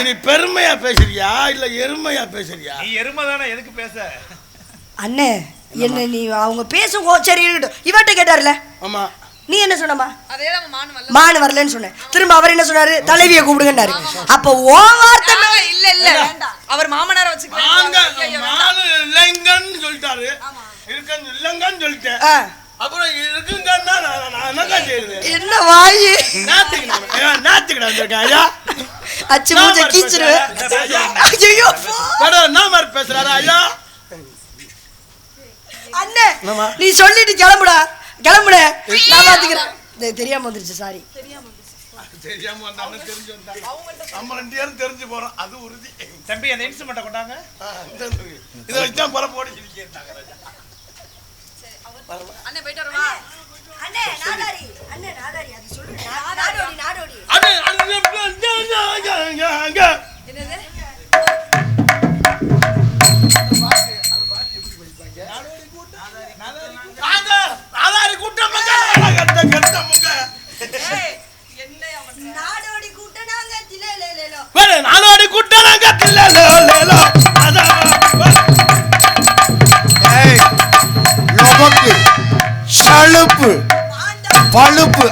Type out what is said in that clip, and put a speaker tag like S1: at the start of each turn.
S1: நீ பெருமையா பேசுறியா இல்ல எருமையா பேசுறியா?
S2: நீ எருமை தானே, எதுக்கு பேச?
S3: அண்ணே என்ன நீ அவங்க பேசும் சரி இருக்கட்டும். இவட்ட கேட்டார்ல,
S1: ஆமா
S3: நீ என்ன சொன்னமா?
S4: அதேதான்
S3: மானு வரலன்னு சொன்னேன். திரும்ப அவர் என்ன சொன்னாரு? தலைவியை கூப்பிடுங்கன்னாரு. அப்ப ஓ வார்த்தை
S4: இல்ல இல்ல அவர் மாமனார
S1: இல்லங்கன்னு சொல்லிட்டாரு. இருக்கன்னு இல்லங்கன்னு சொல்லிட்டேன். அப்புறம் இருக்குங்கன்னா நான் என்னக்கா செய்யுது?
S3: என்ன வாயி
S1: நாத்துக்கிட வந்திருக்கேன் ஐயா.
S3: அச்சு மூஞ்ச கீச்சிருவேன். ஐயோ
S1: என்ன மாதிரி பேசுறாரு ஐயா?
S3: அண்ணே நீ சொல்லிட்டு கிளம்புடா, கிளம்புட. நான் பாத்துக்கிறேன். தெரியாம வந்துருச்சு, சாரி.
S1: தெரியாம வந்தாலும் தெரிஞ்சு வந்தாங்க. நம்ம 2 பேரும் தெரிஞ்சு போறோம், அது உறுதி.
S2: தம்பி அந்த இன்ஸ்ட்ருமெண்ட்டை கொண்டாங்க.
S1: இதை வச்சா பரப்பு ஓடி சொல்லிட்டாங்க.
S4: அண்ணே போயிட்டு வரவா?
S3: அண்ணே நாடாரி, அண்ணே நாடாரி, அது சொல்லுங்க. நாடோடி நாடோடி.
S4: என்னது?
S1: நாடாரி கூட்டம்
S3: நாடோடி கூட்டம் நாங்க திலேலேலோ.
S1: நாடோடி கூட்டம் நாங்க திலேலேலோ.
S5: நமக்கு சலுப்பு பழுப்பு